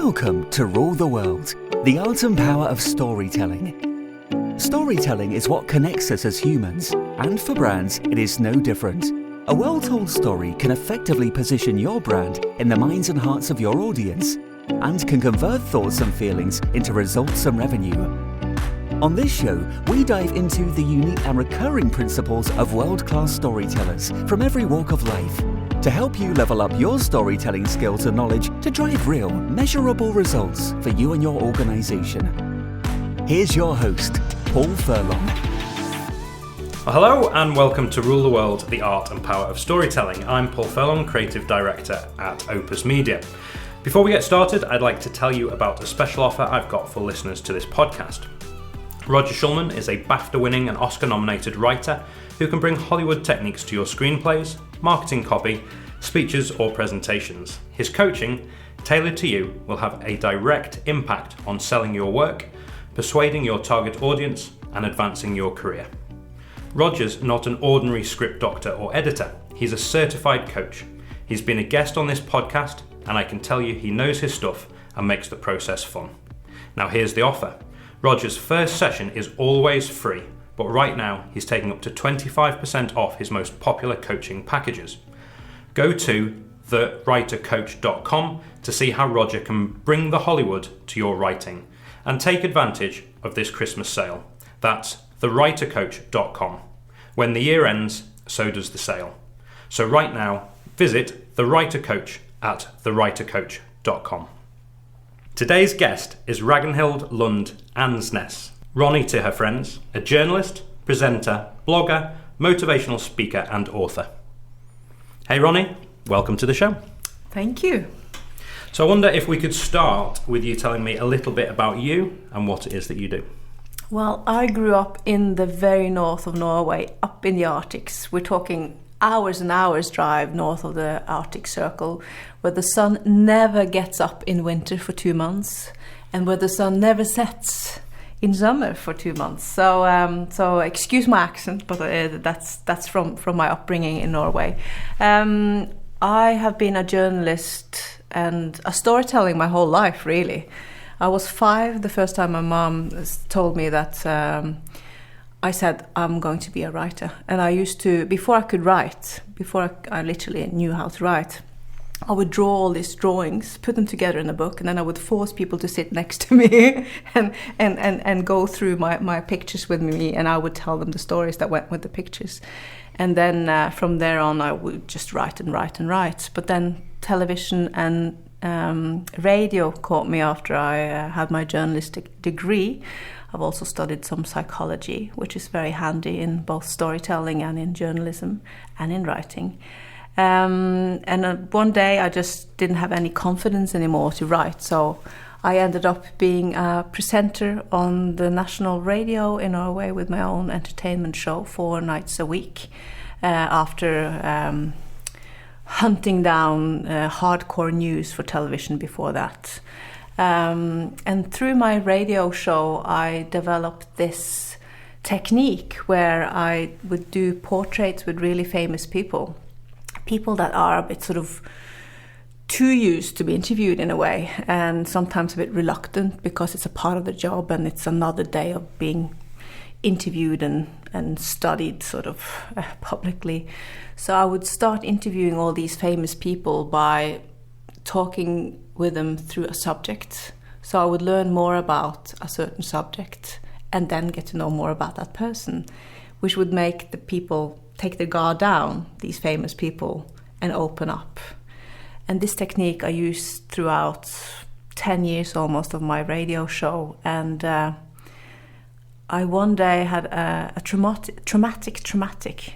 Welcome to Rule the World, the art and power of storytelling. Storytelling is what connects us as humans, and for brands, it is no different. A well-told story can effectively position your brand in the minds and hearts of your audience, and can convert thoughts and feelings into results and revenue. On this show, we dive into the unique and recurring principles of world-class storytellers from every walk of life to help you level up your storytelling skills and knowledge to drive real, measurable results for you and your organization. Here's your host, Paul Furlong. Well, hello and welcome to Rule the World, the art and power of storytelling. I'm Paul Furlong, Creative Director at Opus Media. Before we get started, I'd like to tell you about a special offer I've got for listeners to this podcast. Roger Shulman is a BAFTA-winning and Oscar-nominated writer who can bring Hollywood techniques to your screenplays, marketing copy, speeches or presentations. His coaching, tailored to you, will have a direct impact on selling your work, persuading your target audience and advancing your career. Roger's not an ordinary script doctor or editor. He's a certified coach. He's been a guest on this podcast and I can tell you he knows his stuff and makes the process fun. Now here's the offer. Roger's first session is always free, but right now he's taking up to 25% off his most popular coaching packages. Go to thewritercoach.com to see how Roger can bring the Hollywood to your writing and take advantage of this Christmas sale. That's thewritercoach.com. When the year ends, so does the sale. So right now, visit The Writer Coach at thewritercoach.com. Today's guest is Ragnhild Lund Ansnes, Ronnie to her friends, a journalist, presenter, blogger, motivational speaker and author. Hey Ronnie, welcome to the show. Thank you. So I wonder if we could start with you telling me a little bit about you and what it is that you do. Well, I grew up in the very north of Norway, up in the Arctics. We're talking hours and hours drive north of the Arctic Circle, where the sun never gets up in winter for 2 months and where the sun never sets in summer for 2 months. So excuse my accent, but that's from my upbringing in Norway. I have been a journalist and a storytelling my whole life, really. I was 5 the first time my mom told me that I said, I'm going to be a writer. And I used to, before I could write, before I literally knew how to write, I would draw all these drawings, put them together in a book, and then I would force people to sit next to me and go through my pictures with me, and I would tell them the stories that went with the pictures. And then from there on, I would just write and write and write. But then television and radio caught me after I had my journalistic degree. I've also studied some psychology, which is very handy in both storytelling and in journalism and in writing. And one day I just didn't have any confidence anymore to write, so I ended up being a presenter on the national radio in Norway with my own entertainment show 4 nights a week after hunting down hardcore news for television before that. And through my radio show, I developed this technique where I would do portraits with really famous people that are a bit sort of too used to be interviewed in a way, and sometimes a bit reluctant because it's a part of the job and it's another day of being interviewed and studied sort of publicly. So I would start interviewing all these famous people by talking with them through a subject. So I would learn more about a certain subject and then get to know more about that person, which would make the people take their guard down, these famous people, and open up. And this technique I used throughout 10 years almost of my radio show. And I one day had a traumatic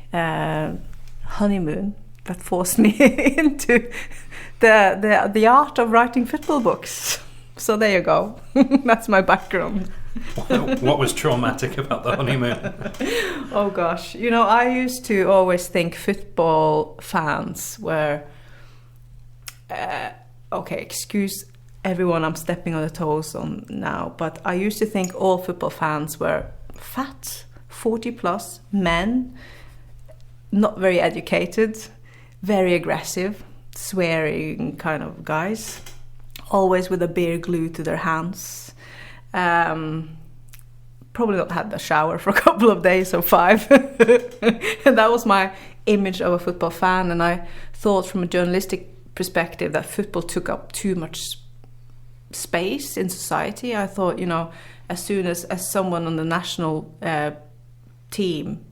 honeymoon that forced me into the art of writing football books. So there you go. That's my background. What was traumatic about the honeymoon? Oh gosh, I used to always think football fans were okay, excuse everyone I'm stepping on the toes on now, but I used to think all football fans were fat, 40 plus men, not very educated, very aggressive, swearing kind of guys. always with a beer glued to their hands. Probably not had a shower for a couple of days or 5. And that was my image of a football fan. And I thought from a journalistic perspective that football took up too much space in society. I thought, as soon as someone on the national team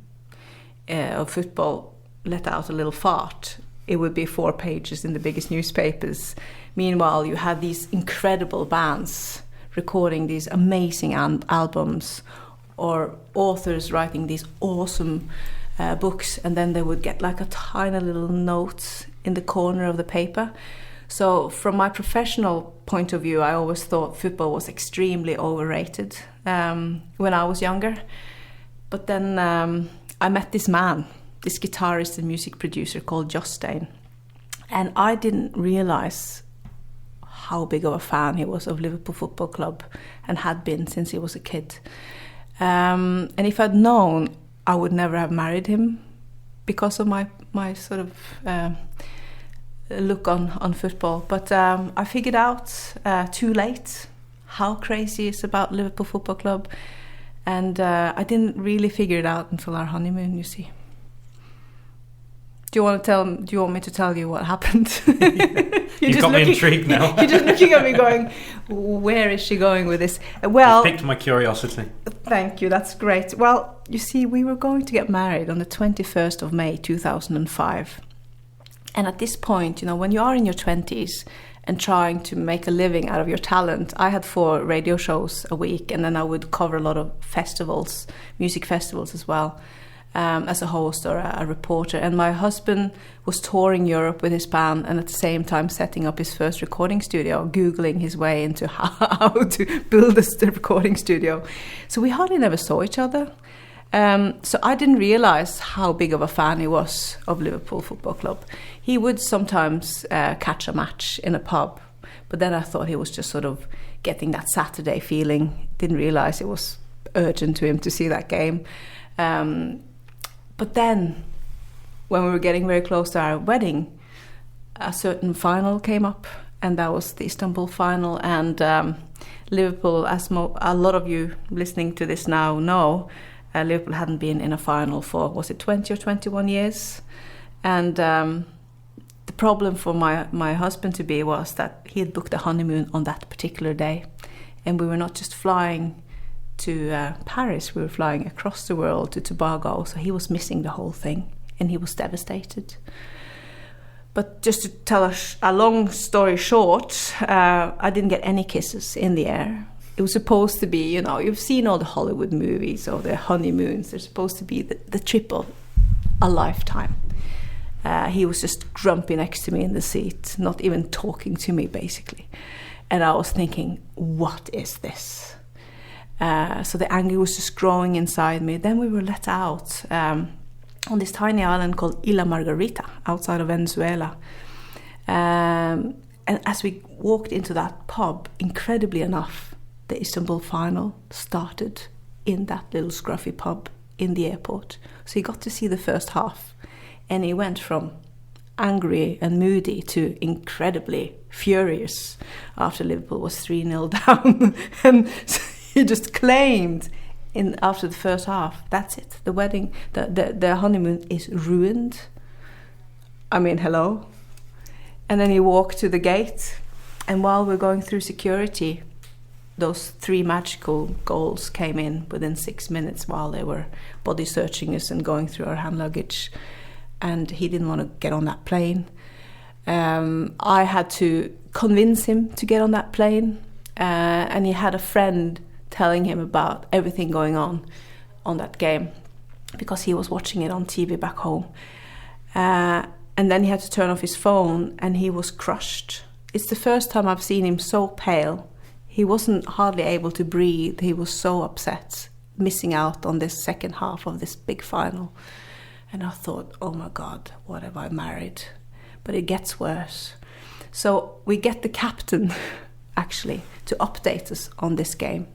of football let out a little fart, it would be 4 pages in the biggest newspapers. Meanwhile, you had these incredible bands recording these amazing albums, or authors writing these awesome books, and then they would get like a tiny little note in the corner of the paper. So from my professional point of view, I always thought football was extremely overrated when I was younger. But then I met this man, this guitarist and music producer called Jostein, and I didn't realize how big of a fan he was of Liverpool Football Club, and had been since he was a kid. And if I'd known, I would never have married him because of my sort of look on football. But I figured out too late how crazy it's about Liverpool Football Club, and I didn't really figure it out until our honeymoon, you see. Do you want me to tell you what happened? You've got me intrigued now. You're just looking at me going, where is she going with this? Well, you piqued my curiosity. Thank you, that's great. Well, you see, we were going to get married on the 21st of May 2005. And at this point, when you are in your 20s and trying to make a living out of your talent, I had 4 radio shows a week, and then I would cover a lot of festivals, music festivals as well. As a host or a reporter. And my husband was touring Europe with his band, and at the same time setting up his first recording studio, Googling his way into how to build a recording studio. So we hardly never saw each other. So I didn't realize how big of a fan he was of Liverpool Football Club. He would sometimes catch a match in a pub, but then I thought he was just sort of getting that Saturday feeling. Didn't realize it was urgent to him to see that game. But then, when we were getting very close to our wedding, a certain final came up, and that was the Istanbul final. And Liverpool, as a lot of you listening to this now know, Liverpool hadn't been in a final for, was it 20 or 21 years? And the problem for my husband-to-be was that he had booked a honeymoon on that particular day. And we were not just flying to Paris, we were flying across the world to Tobago, so he was missing the whole thing, and he was devastated. But just to tell a long story short, I didn't get any kisses in the air. It was supposed to be, you've seen all the Hollywood movies or the honeymoons, they're supposed to be the trip of a lifetime. He was just grumpy next to me in the seat, not even talking to me, basically. And I was thinking, what is this? So the anger was just growing inside me. Then we were let out on this tiny island called Isla Margarita outside of Venezuela. And as we walked into that pub, incredibly enough, the Istanbul final started in that little scruffy pub in the airport. So he got to see the first half, and he went from angry and moody to incredibly furious after Liverpool was 3-0 down. And so he just claimed after the first half, that's it. The wedding, the honeymoon is ruined. I mean, hello. And then he walked to the gate, and while we're going through security, those 3 magical goals came in within 6 minutes while they were body searching us and going through our hand luggage. And he didn't want to get on that plane. I had to convince him to get on that plane, and he had a friend telling him about everything going on that game because he was watching it on TV back home. And then he had to turn off his phone, and he was crushed. It's the first time I've seen him so pale. He wasn't hardly able to breathe. He was so upset, missing out on this second half of this big final. And I thought, oh my God, what have I married? But it gets worse. So we get the captain, actually, to update us on this game.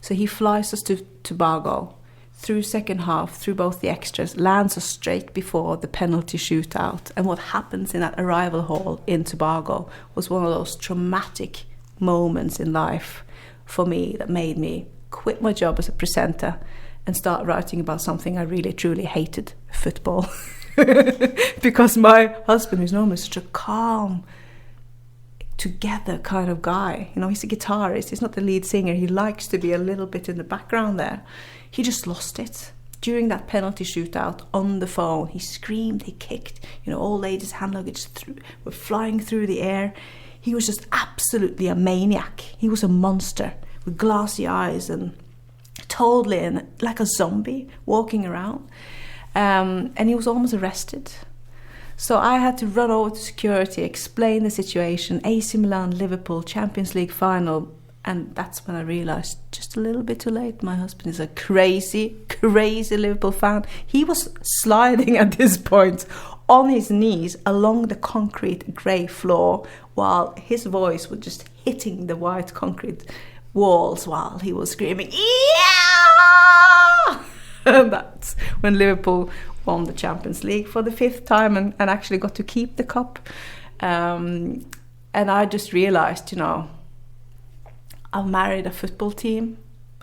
So he flies us to Tobago, through second half, through both the extras, lands us straight before the penalty shootout. And what happens in that arrival hall in Tobago was one of those traumatic moments in life for me that made me quit my job as a presenter and start writing about something I really truly hated, football. Because my husband, who's normally such a calm, together kind of guy, he's a guitarist, he's not the lead singer, he likes to be a little bit in the background there. He just lost it. During that penalty shootout on the phone, he screamed, he kicked, all ladies' hand luggage were flying through the air. He was just absolutely a maniac. He was a monster with glassy eyes and totally like a zombie walking around. And he was almost arrested. So I had to run over to security, explain the situation, AC Milan, Liverpool, Champions League final. And that's when I realised, just a little bit too late, my husband is a crazy, crazy Liverpool fan. He was sliding at this point on his knees along the concrete grey floor while his voice was just hitting the white concrete walls while he was screaming, yeah! And that's when Liverpool won the Champions League for the 5th time and actually got to keep the cup. And I just realised, I've married a football team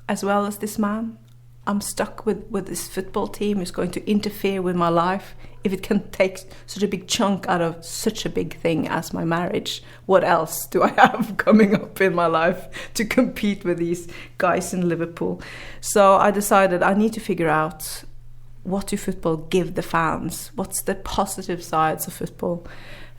as well as this man. I'm stuck with this football team who's going to interfere with my life. If it can take such a big chunk out of such a big thing as my marriage, what else do I have coming up in my life to compete with these guys in Liverpool? So I decided I need to figure out, what do football give the fans? What's the positive sides of football?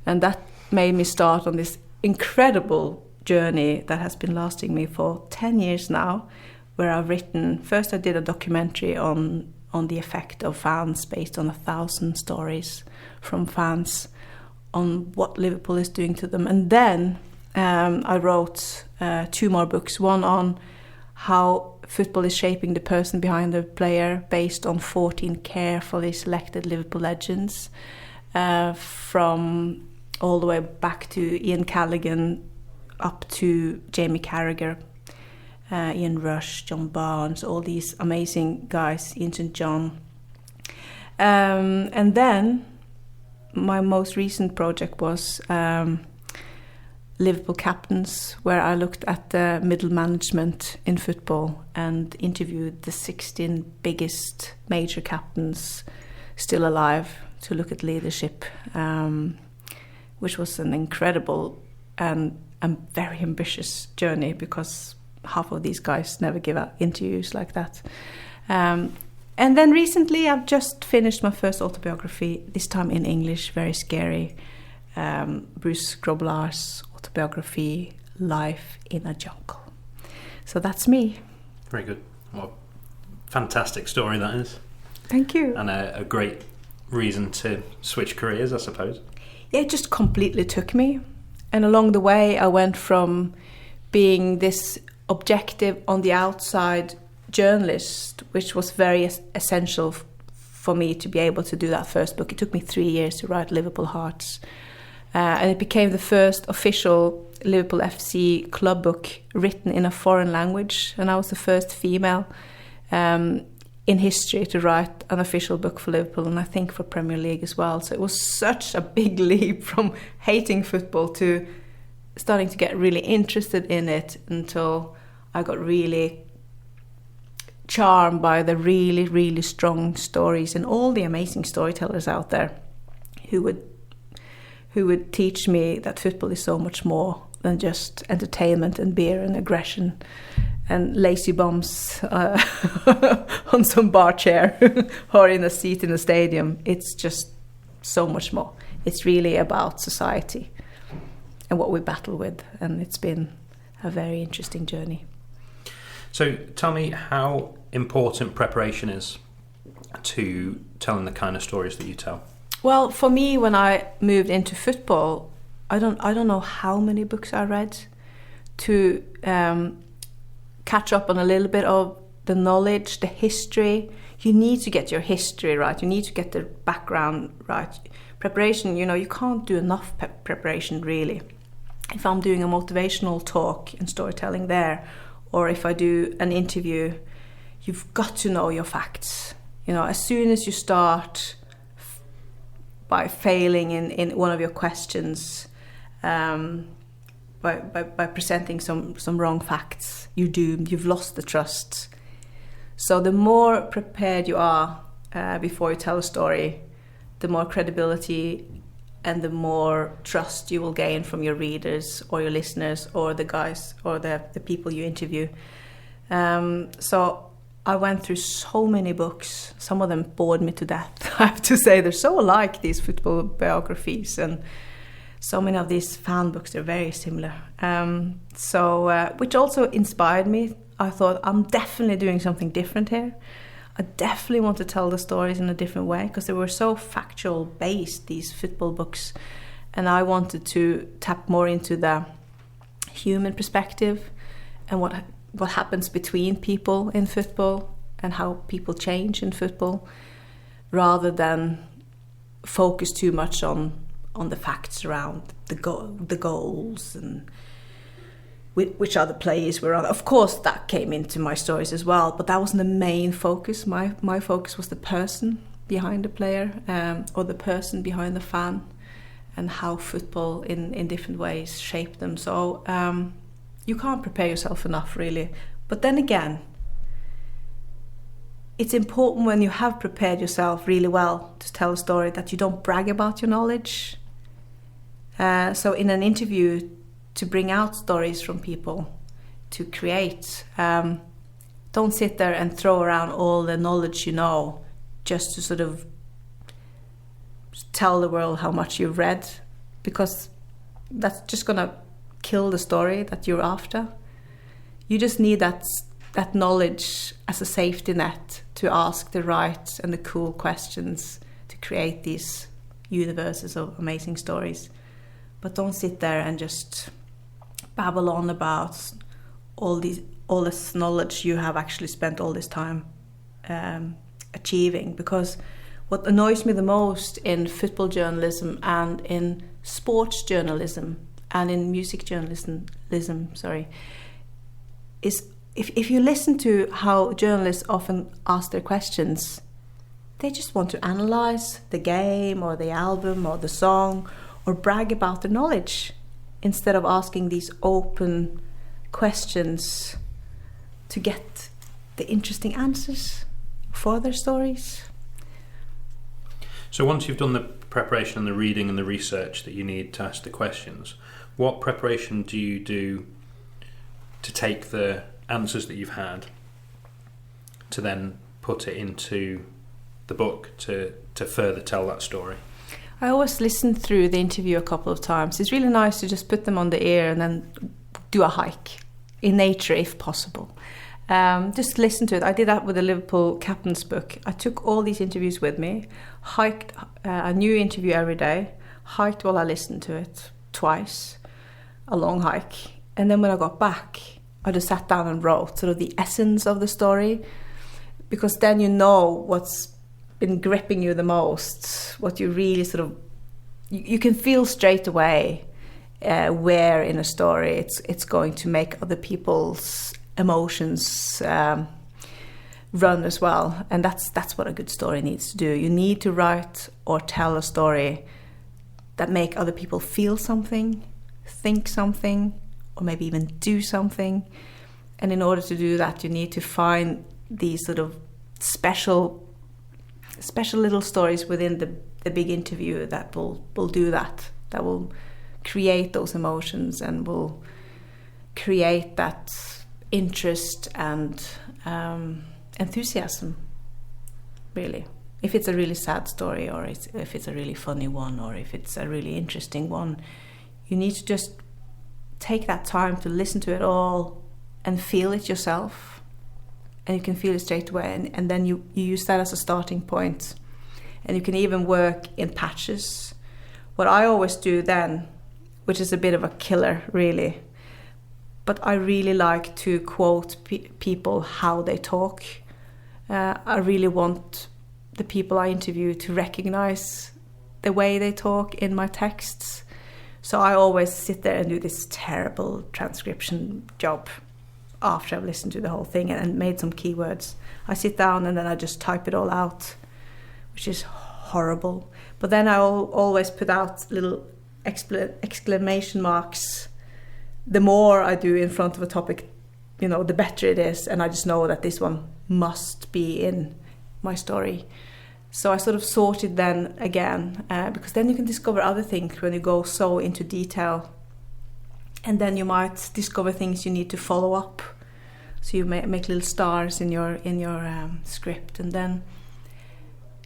And that made me start on this incredible journey that has been lasting me for 10 years now, where I've written, first I did a documentary on the effect of fans based on 1,000 stories from fans on what Liverpool is doing to them. And then I wrote 2 more books, one on how football is shaping the person behind the player based on 14 carefully selected Liverpool legends, from all the way back to Ian Callaghan up to Jamie Carragher, Ian Rush, John Barnes, all these amazing guys, Ian St. John. And then my most recent project was Liverpool Captains, where I looked at the middle management in football and interviewed the 16 biggest major captains still alive to look at leadership, which was an incredible and very ambitious journey, because half of these guys never give out interviews like that. And then recently I've just finished my first autobiography, this time in English, very scary. Bruce Grobbelaar's autobiography, Life in a Jungle. So that's me. Very good. Well, fantastic story that is. Thank you. And a great reason to switch careers, I suppose. Yeah, it just completely took me. And along the way, I went from being this objective on the outside journalist, which was very essential for me to be able to do that first book. It took me 3 years to write Liverpool Hearts. And it became the first official Liverpool FC club book written in a foreign language. And I was the first female in history to write an official book for Liverpool, and I think for Premier League as well. So it was such a big leap from hating football to starting to get really interested in it, until I got really charmed by the really, really strong stories and all the amazing storytellers out there who would teach me that football is so much more than just entertainment and beer and aggression and lazy bums on some bar chair or in a seat in a stadium. It's just so much more. It's really about society and what we battle with, and it's been a very interesting journey. So tell me how important preparation is to telling the kind of stories that you tell. Well, for me, when I moved into football, I don't know how many books I read to catch up on a little bit of the knowledge, the history. You need to get your history right. You need to get the background right. Preparation, you can't do enough preparation, really. If I'm doing a motivational talk and storytelling there, or if I do an interview, you've got to know your facts. As soon as you start by failing in one of your questions, by presenting some wrong facts, you're doomed. You've lost the trust. So the more prepared you are before you tell a story, the more credibility and the more trust you will gain from your readers or your listeners or the guys or the people you interview. So I went through so many books. Some of them bored me to death. I have to say, they're so alike, these football biographies, and so many of these fan books are very similar. Which also inspired me. I thought, I'm definitely doing something different here. I definitely want to tell the stories in a different way, because they were so factual based, these football books. And I wanted to tap more into the human perspective and what happens between people in football and how people change in football, rather than focus too much on the facts around the goals and which other players were on. Of course, that came into my stories as well, but that wasn't the main focus. My focus was the person behind the player, or the person behind the fan, and how football in different ways shaped them. So you can't prepare yourself enough, really. But then again, it's important when you have prepared yourself really well to tell a story that you don't brag about your knowledge. So in an interview, to bring out stories from people, to create, don't sit there and throw around all the knowledge you know just to sort of tell the world how much you've read, because that's just going to kill the story that you're after. You just need that knowledge as a safety net to ask the right and the cool questions to create these universes of amazing stories. But don't sit there and just babble on about all this knowledge you have actually spent all this time achieving. Because what annoys me the most in football journalism and in sports journalism and in music journalism, is if you listen to how journalists often ask their questions, they just want to analyze the game or the album or the song or brag about the knowledge, instead of asking these open questions to get the interesting answers for their stories. So once you've done the preparation and the reading and the research that you need to ask the questions, what preparation do you do to take the answers that you've had to then put it into the book to further tell that story? I always listen through the interview a couple of times. It's really nice to just put them on the air and then do a hike in nature if possible. Just listen to it. I did that with the Liverpool captain's book. I took all these interviews with me, hiked a new interview every day, hiked while I listened to it twice, a long hike. And then when I got back, I just sat down and wrote sort of the essence of the story, because then you know what's been gripping you the most, what you really sort of, you can feel straight away where in a story it's going to make other people's emotions run as well. And that's what a good story needs to do. You need to write or tell a story that make other people feel something, think something, or maybe even do something. And in order to do that, you need to find these sort of special little stories within the big interview that will do that will create those emotions and will create that interest and enthusiasm, really. If it's a really sad story, or if it's a really funny one, or if it's a really interesting one, you need to just take that time to listen to it all and feel it yourself. And you can feel it straight away, and then you use that as a starting point. And you can even work in patches. What I always do then, which is a bit of a killer really, but I really like to quote people how they talk. I really want the people I interview to recognize the way they talk in my texts. So I always sit there and do this terrible transcription job after I've listened to the whole thing and made some keywords. I sit down and then I just type it all out, which is horrible. But then I always put out little exclamation marks the more I do in front of a topic, the better it is, and I just know that this one must be in my story. So I sort of sort it then again, because then you can discover other things when you go so into detail, and then you might discover things you need to follow up. So you make little stars in your script, and then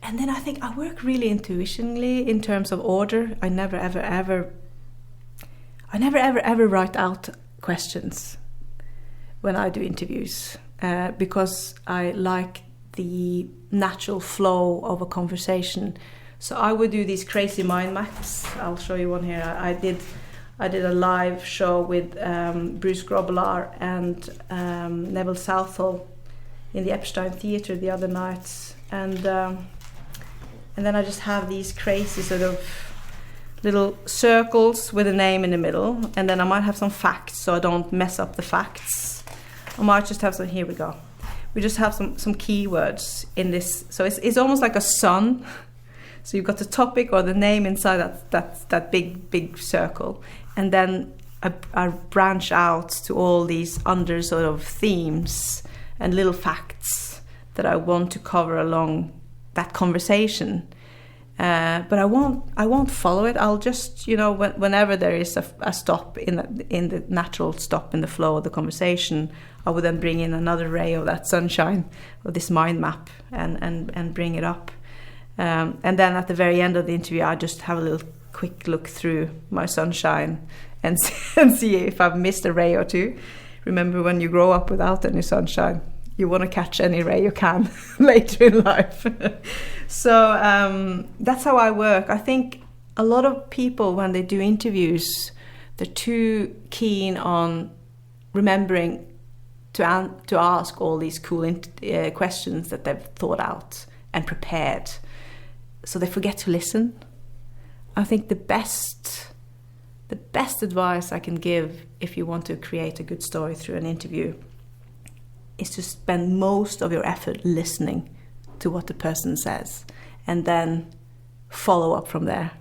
I think I work really intuitionally in terms of order. I never ever write out questions when I do interviews, because I like the natural flow of a conversation. So I would do these crazy mind maps. I'll show you one here. I did a live show with Bruce Grobbelaar and Neville Southall in the Epstein Theatre the other night, and then I just have these crazy sort of little circles with a name in the middle, and then I might have some facts so I don't mess up the facts. I might just have some. Here we go. We just have some keywords in this. So it's almost like a sun. So you've got the topic or the name inside that big circle, and then I branch out to all these under sort of themes and little facts that I want to cover along that conversation. But I won't follow it. I'll just, whenever there is a stop in the natural stop in the flow of the conversation, I would then bring in another ray of that sunshine, of this mind map, and bring it up. And then at the very end of the interview, I just have a little quick look through my sunshine and see if I've missed a ray or two. Remember, when you grow up without any sunshine, you want to catch any ray you can later in life. So that's how I work. I think a lot of people, when they do interviews, they're too keen on remembering to ask all these cool questions that they've thought out and prepared. So they forget to listen. I think the best advice I can give if you want to create a good story through an interview is to spend most of your effort listening to what the person says, and then follow up from there.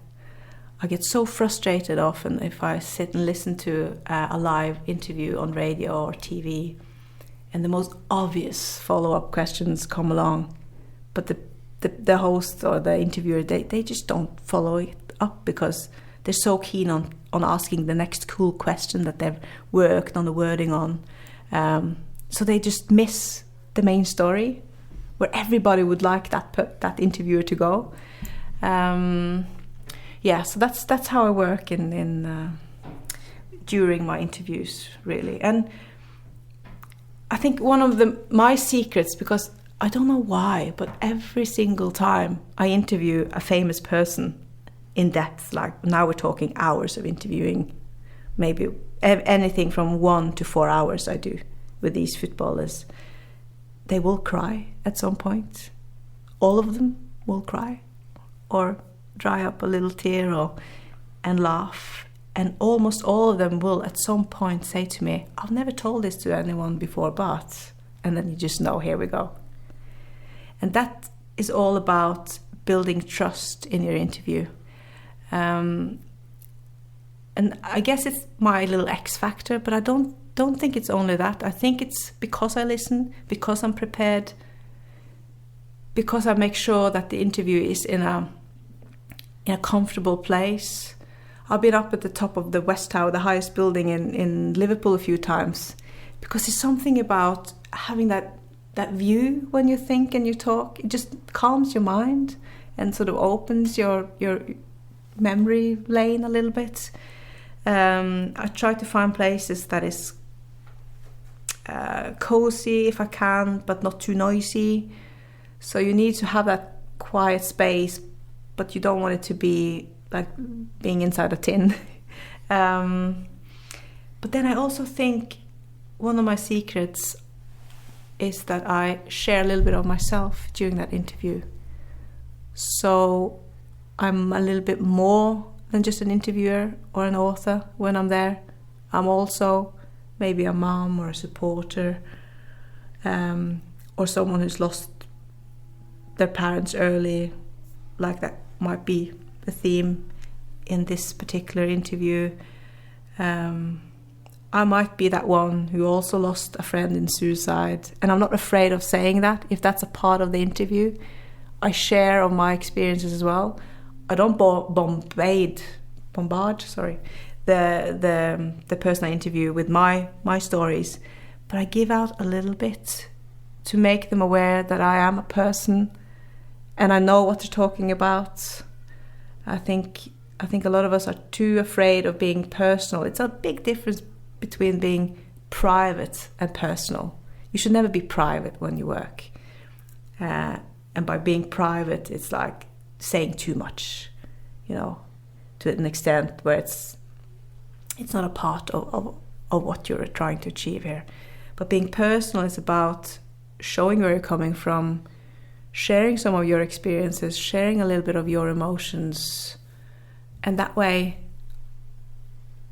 I get so frustrated often if I sit and listen to a live interview on radio or TV, and the most obvious follow-up questions come along, but the host or the interviewer, they just don't follow it up because they're so keen on asking the next cool question that they've worked on the wording on. So they just miss the main story, where everybody would like that interviewer to go. So that's how I work in during my interviews, really. And I think one of my secrets, because I don't know why, but every single time I interview a famous person in depth, like now we're talking hours of interviewing, maybe anything from 1 to 4 hours I do with these footballers, they will cry at some point. All of them will cry or dry up a little tear and laugh. And almost all of them will at some point say to me, I've never told this to anyone before, but... And then you just know, here we go. And that is all about building trust in your interview. And I guess it's my little X factor, but I don't think it's only that. I think it's because I listen, because I'm prepared, because I make sure that the interview is in a comfortable place. I've been up at the top of the West Tower, the highest building in Liverpool a few times, because there's something about having that view when you think and you talk. It just calms your mind and sort of opens your memory lane a little bit. I try to find places that is cozy if I can, but not too noisy. So you need to have that quiet space, but you don't want it to be like being inside a tin. But then I also think one of my secrets is that I share a little bit of myself during that interview. So I'm a little bit more than just an interviewer or an author when I'm there. I'm also maybe a mom or a supporter, or someone who's lost their parents early, like that might be the theme in this particular interview. I might be that one who also lost a friend in suicide, and I'm not afraid of saying that. If that's a part of the interview, I share of my experiences as well. I don't bombard the person I interview with my stories, but I give out a little bit to make them aware that I am a person and I know what they're talking about. I think a lot of us are too afraid of being personal. It's a big difference between being private and personal. You should never be private when you work. And by being private, it's like saying too much, to an extent where it's not a part of what you're trying to achieve here. But being personal is about showing where you're coming from, sharing some of your experiences, sharing a little bit of your emotions. And that way,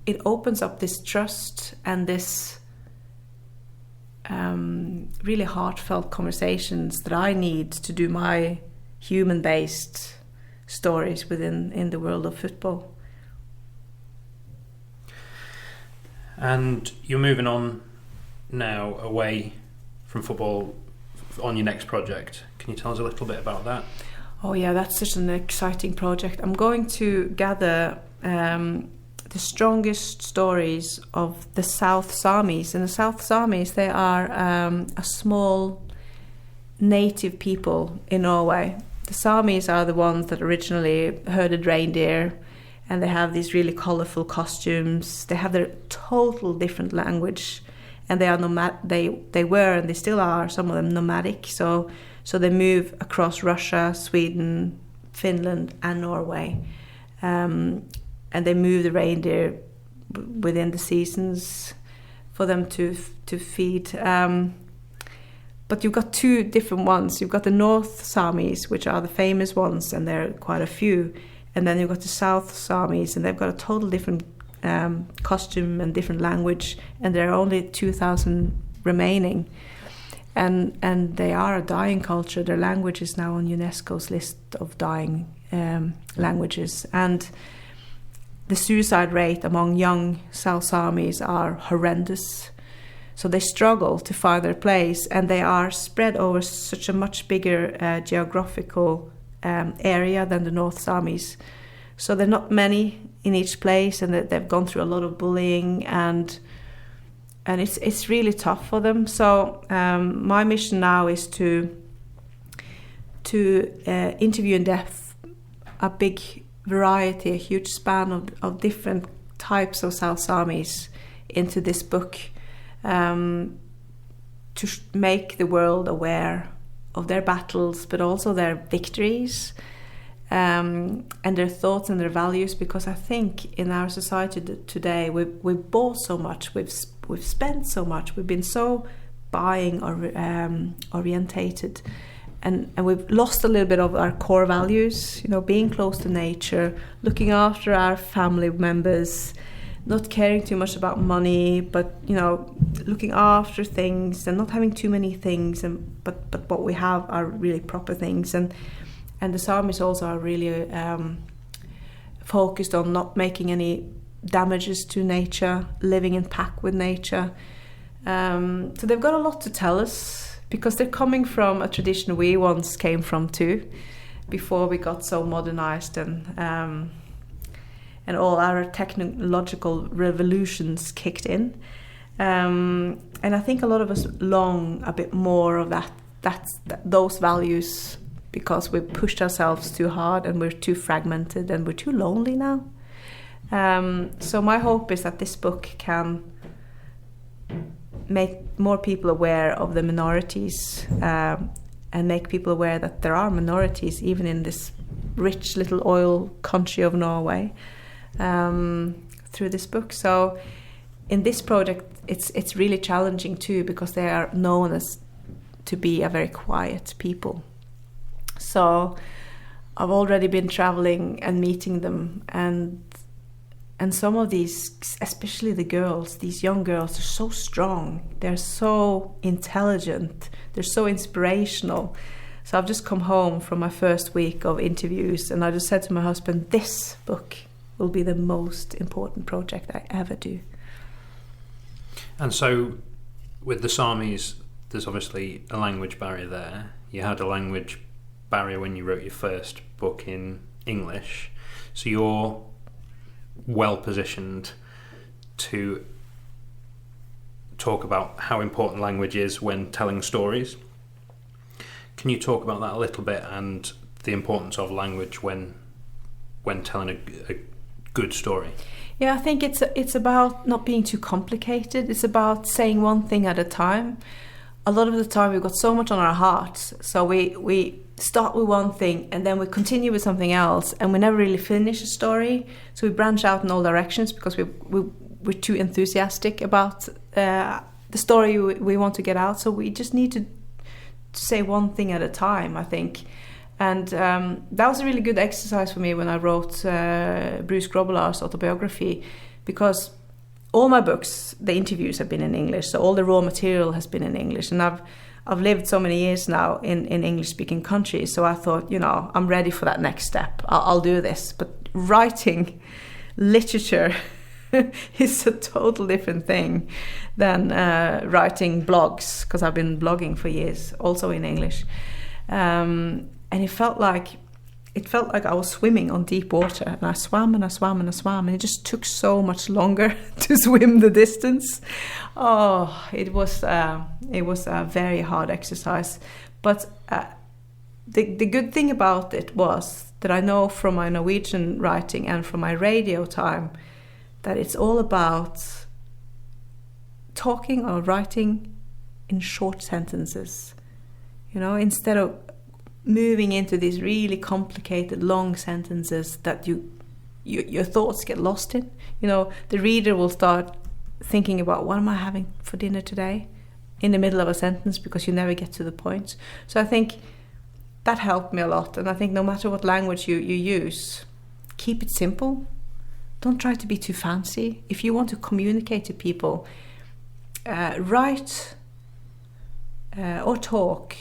it opens up this trust and this really heartfelt conversations that I need to do my human-based stories in the world of football. And you're moving on now away from football on your next project. Can you tell us a little bit about that? Oh yeah, that's such an exciting project. I'm going to gather the strongest stories of the South Samis. And the South Samis, they are a small native people in Norway. The Samis are the ones that originally herded reindeer, and they have these really colorful costumes. They have their total different language, and they are they were and they still are, some of them, nomadic. So they move across Russia, Sweden, Finland, and Norway, and they move the reindeer within the seasons for them to feed. But you've got two different ones. You've got the North Samis, which are the famous ones, and there are quite a few. And then you've got the South Samis, and they've got a total different costume and different language, and there are only 2,000 remaining. And they are a dying culture. Their language is now on UNESCO's list of dying languages. And the suicide rate among young South Samis are horrendous. So they struggle to find their place, and they are spread over such a much bigger geographical area than the North Samis. So there are not many in each place, and they've gone through a lot of bullying, and it's really tough for them. So my mission now is to interview in depth a big variety, a huge span of different types of South Samis into this book, to make the world aware of their battles, but also their victories, and their thoughts and their values. Because I think in our society today, we've bought so much, we've spent so much, we've been so buying orientated, and we've lost a little bit of our core values. Being close to nature, looking after our family members, not caring too much about money, but looking after things and not having too many things, but what we have are really proper things. And the Samis also are really focused on not making any damages to nature, living in pack with nature. So they've got a lot to tell us, because they're coming from a tradition we once came from too, before we got so modernized and all our technological revolutions kicked in. And I think a lot of us long a bit more of those values, because we've pushed ourselves too hard and we're too fragmented and we're too lonely now. So my hope is that this book can make more people aware of the minorities, and make people aware that there are minorities even in this rich little oil country of Norway, through this book. So in this project, it's really challenging too, because they are known as to be a very quiet people. So I've already been traveling and meeting them, and some of these, especially the girls, these young girls, are so strong, they're so intelligent, they're so inspirational. So I've just come home from my first week of interviews, and I just said to my husband, this book will be the most important project I ever do. And so with the Samis, there's obviously a language barrier there. You had a language barrier when you wrote your first book in English. So you're well positioned to talk about how important language is when telling stories. Can you talk about that a little bit and the importance of language when telling a good story? Yeah, I think it's about not being too complicated. It's about saying one thing at a time. A lot of the time we've got so much on our hearts, so we start with one thing and then we continue with something else, and we never really finish a story. So we branch out in all directions because we're too enthusiastic about the story we want to get out. So we just need to say one thing at a time, I think. And that was a really good exercise for me when I wrote Bruce Grobbelaar's autobiography, because all my books, the interviews have been in English, so all the raw material has been in English. And I've lived so many years now in English-speaking countries, so I thought, I'm ready for that next step. I'll do this. But writing literature is a total different thing than writing blogs, because I've been blogging for years, also in English. And it felt like I was swimming on deep water, and I swam and I swam and I swam, and it just took so much longer to swim the distance. Oh, it was a very hard exercise. But the good thing about it was that I know from my Norwegian writing and from my radio time that it's all about talking or writing in short sentences. Instead of moving into these really complicated long sentences that your thoughts get lost in. The reader will start thinking about, what am I having for dinner today, in the middle of a sentence, because you never get to the point. So I think that helped me a lot. And I think no matter what language you use, keep it simple. Don't try to be too fancy. If you want to communicate to people, write or talk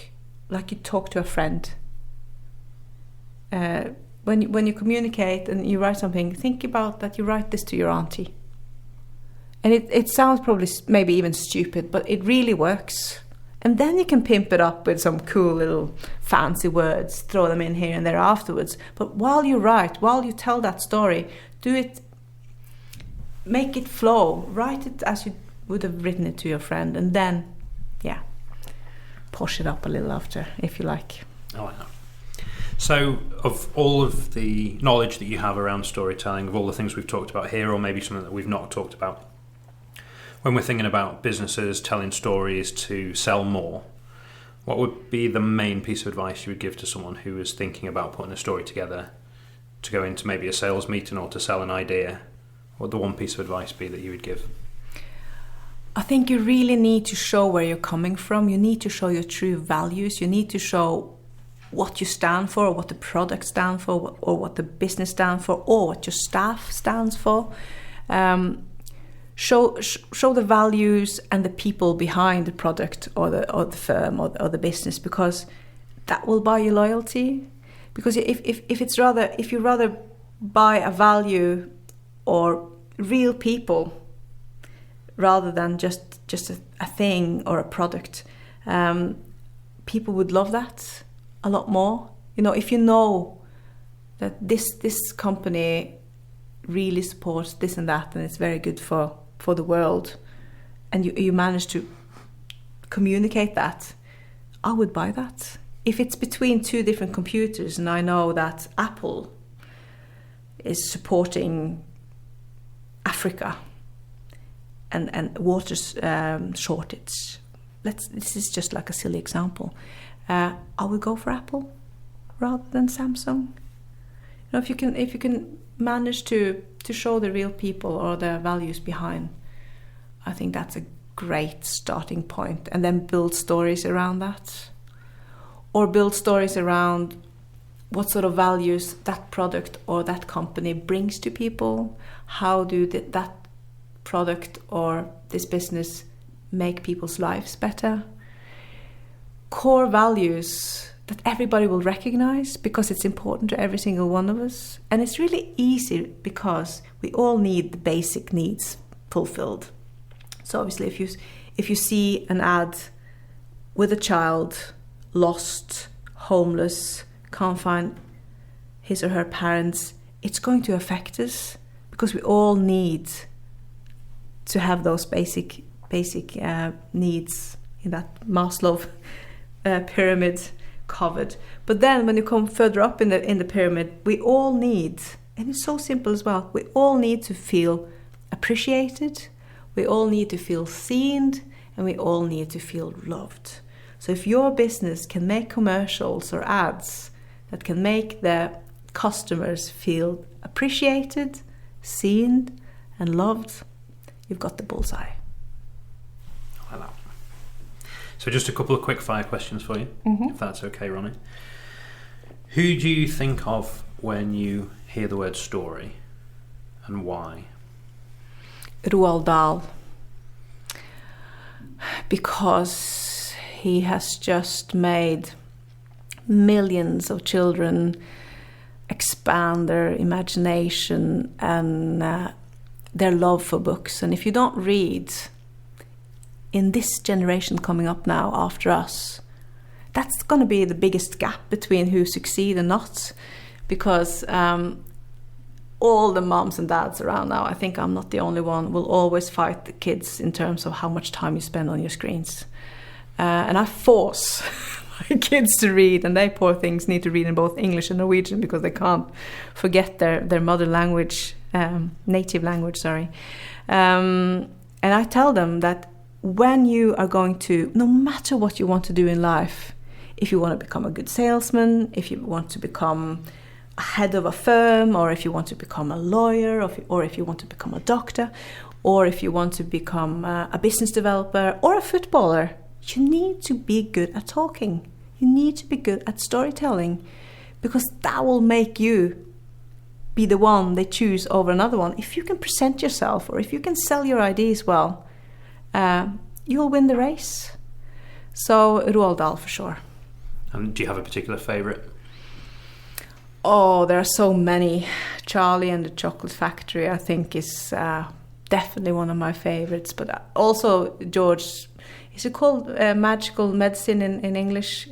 like you talk to a friend. When you communicate and you write something, think about that you write this to your auntie. And it sounds probably maybe even stupid, but it really works. And then you can pimp it up with some cool little fancy words, throw them in here and there afterwards. But while you write, while you tell that story, do it, make it flow. Write it as you would have written it to your friend, and then, posh it up a little after, if you like. I like that. So, of all of the knowledge that you have around storytelling, of all the things we've talked about here, or maybe something that we've not talked about, when we're thinking about businesses telling stories to sell more, what would be the main piece of advice you would give to someone who is thinking about putting a story together to go into maybe a sales meeting or to sell an idea? What would the one piece of advice be that you would give? I think you really need to show where you're coming from. You need to show your true values. You need to show what you stand for, or what the product stands for, or what the business stands for, or what your staff stands for. Show the values and the people behind the product or the firm or the business, because that will buy you loyalty. Because if you rather buy a value or real people rather than just a thing or a product, people would love that a lot more. If you know that this company really supports this and that, and it's very good for the world, and you manage to communicate that, I would buy that. If it's between two different computers and I know that Apple is supporting Africa and water shortage, this is just like a silly example, I would go for Apple rather than Samsung. If you can manage to show the real people or the values behind, I think that's a great starting point. And then build stories around that, or build stories around what sort of values that product or that company brings to people. How do that product or this business make people's lives better? Core values that everybody will recognize, because it's important to every single one of us. And it's really easy because we all need the basic needs fulfilled. So obviously if you see an ad with a child lost, homeless, can't find his or her parents, it's going to affect us, because we all need to have those basic needs in that Maslow pyramid covered. But then when you come further up in the pyramid, we all need, and it's so simple as well, we all need to feel appreciated, we all need to feel seen, and we all need to feel loved. So if your business can make commercials or ads that can make the customers feel appreciated, seen, and loved, you've got the bullseye. I like that. So just a couple of quick fire questions for you, if that's okay, Ronnie. Who do you think of when you hear the word story, and why? Roald Dahl. Because he has just made millions of children expand their imagination and their love for books. And if you don't read in this generation coming up now after us, that's going to be the biggest gap between who succeed and not, because all the moms and dads around now, I think I'm not the only one, will always fight the kids in terms of how much time you spend on your screens. And I force my kids to read, and they, poor things, need to read in both English and Norwegian because they can't forget their mother language, native language, sorry. And I tell them that when you are going to, no matter what you want to do in life, if you want to become a good salesman, if you want to become a head of a firm, or if you want to become a lawyer, or if you want to become a doctor, or if you want to become a business developer or a footballer, you need to be good at talking. You need to be good at storytelling, because that will make you be the one they choose over another one. If you can present yourself, or if you can sell your ideas well, you'll win the race. So Roald Dahl for sure. And do you have a particular favourite? Oh, there are so many. Charlie and the Chocolate Factory, I think, is definitely one of my favorites. But also George, is it called Magical Medicine in English?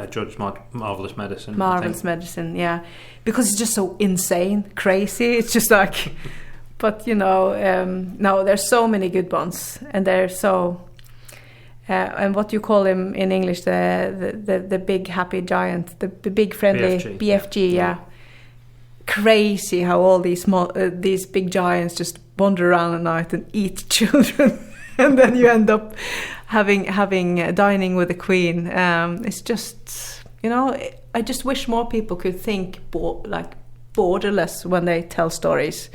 George's Marvelous Medicine. Marvelous Medicine, yeah. Because it's just so insane, crazy. It's just like, but you know, no, there's so many good ones, and they're so. And what you call him in English, the big happy giant, the big friendly BFG, yeah. Crazy how all these big giants just wander around at night and eat children, and then you end up having dining with the queen. It's just, you know, I just wish more people could think borderless when they tell stories.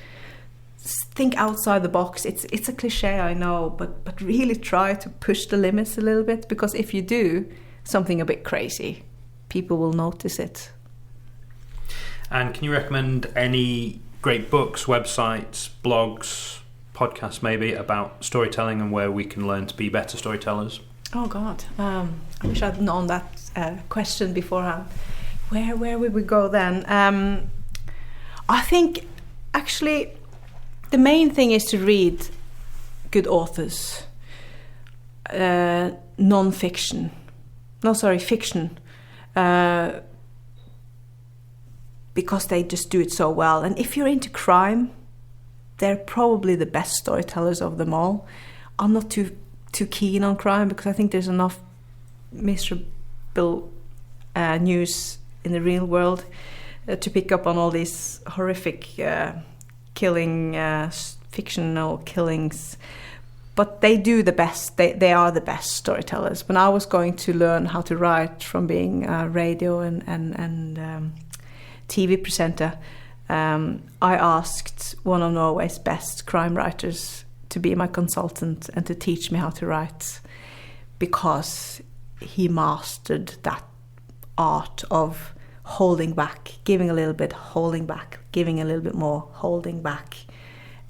Think outside the box. It's a cliche, I know, but really try to push the limits a little bit, because if you do something a bit crazy, people will notice it. And can you recommend any great books, websites, blogs, podcasts maybe about storytelling and where we can learn to be better storytellers? Oh God, I wish I'd known that question beforehand. Where would we go then? I think actually the main thing is to read good authors, fiction, because they just do it so well. And if you're into crime, they're probably the best storytellers of them all. I'm not too keen on crime, because I think there's enough miserable news in the real world to pick up on all these horrific fictional killings. But they do the best. They are the best storytellers. When I was going to learn how to write from being a radio and TV presenter, I asked one of Norway's best crime writers to be my consultant and to teach me how to write, because he mastered that art of holding back, giving a little bit, holding back, giving a little bit more, holding back,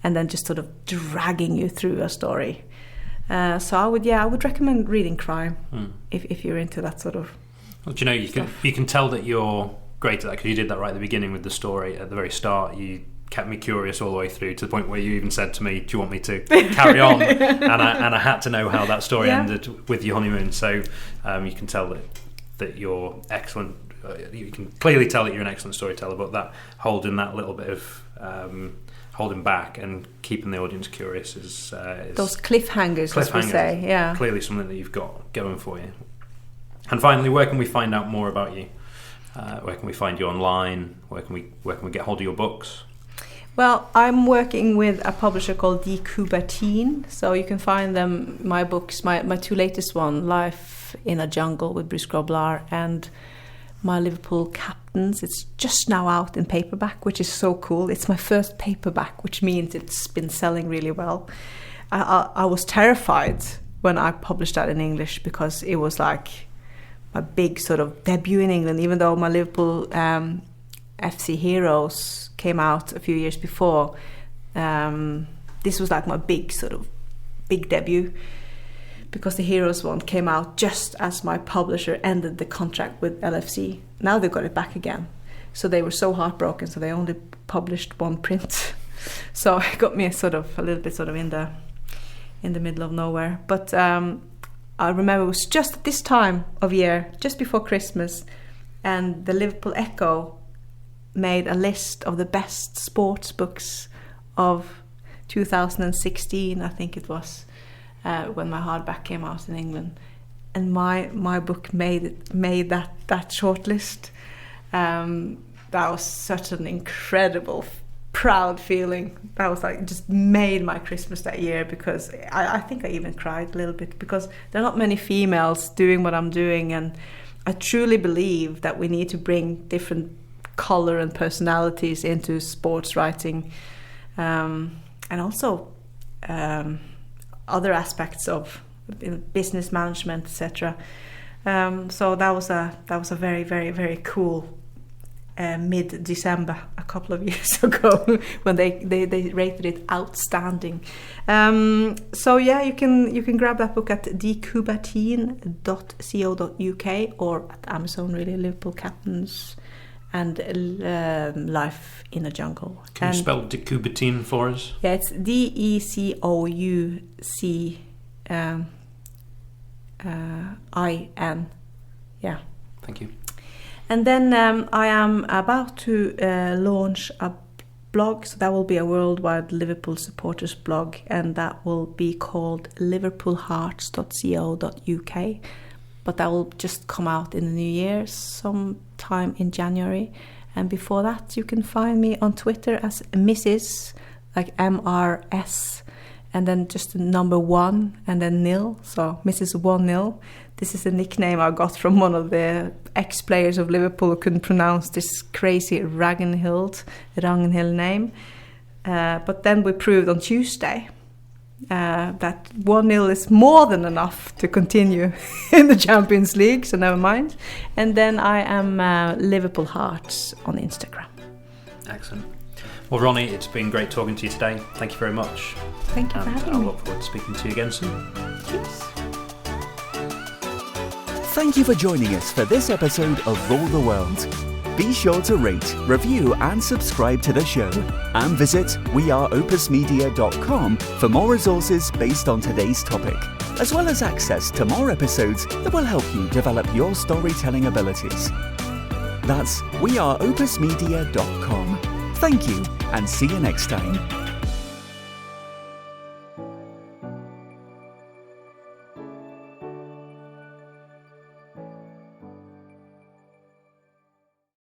and then just sort of dragging you through a story. So I would recommend reading crime if you're into that sort of. Well, you can tell that you're great at that, because you did that right at the beginning with the story. At the very start, you kept me curious all the way through, to the point where you even said to me, do you want me to carry on? and I had to know how that story ended with your honeymoon. So you can tell that you're excellent. You can clearly tell that you're an excellent storyteller, but that holding that little bit of holding back and keeping the audience curious is those cliffhangers, as we say. Yeah, clearly something that you've got going for you. And finally, where can we find out more about you? Where can we find you online? Where can we get hold of your books? Well, I'm working with a publisher called Die Kubertine, so you can find them, my books, my two latest one, Life in a Jungle with Bruce Groblar, and my Liverpool Captains. It's just now out in paperback, which is so cool. It's my first paperback, which means it's been selling really well. I was terrified when I published that in English, because it was like my big sort of debut in England, even though my Liverpool FC Heroes came out a few years before. This was like my big debut, because the Heroes one came out just as my publisher ended the contract with LFC. Now they've got it back again. So they were so heartbroken, so they only published one print. So it got me a little bit in the middle of nowhere. But I remember it was just at this time of year, just before Christmas, and the Liverpool Echo made a list of the best sports books of 2016, I think it was, when my hardback came out in England, and my book made that shortlist. That was such an incredible, proud feeling. That was like, just made my Christmas that year, because I think I even cried a little bit, because there are not many females doing what I'm doing, and I truly believe that we need to bring different color and personalities into sports writing, and also other aspects of business management, etc. So that was a very, very, very cool mid-December a couple of years ago when they rated it outstanding. So yeah, you can grab that book at dkubertine.co.uk or at Amazon, really. Liverpool Captains and Life in a Jungle. Can you spell Kubertine for us? Yeah, it's DECOUC IN. Yeah. Thank you. And then I am about to launch a blog, so that will be a worldwide Liverpool supporters blog, and that will be called liverpoolhearts.co.uk. But that will just come out in the new year, sometime in January. And before that, you can find me on Twitter as Mrs., like MRS, and then just the number 1 and then nil, so Mrs. 1-0. This is a nickname I got from one of the ex-players of Liverpool who couldn't pronounce this crazy Ragnhild name. But then we proved on Tuesday that 1-0 is more than enough to continue in the Champions League, so never mind. And then I am Liverpool Hearts on Instagram. Excellent. Well, Ronnie, it's been great talking to you today. Thank you very much. Thank you for having me. I'll look forward to speaking to you again soon. Cheers. Thank you for joining us for this episode of Rule the World. Be sure to rate, review and subscribe to the show, and visit weareopusmedia.com for more resources based on today's topic, as well as access to more episodes that will help you develop your storytelling abilities. That's weareopusmedia.com. Thank you, and see you next time.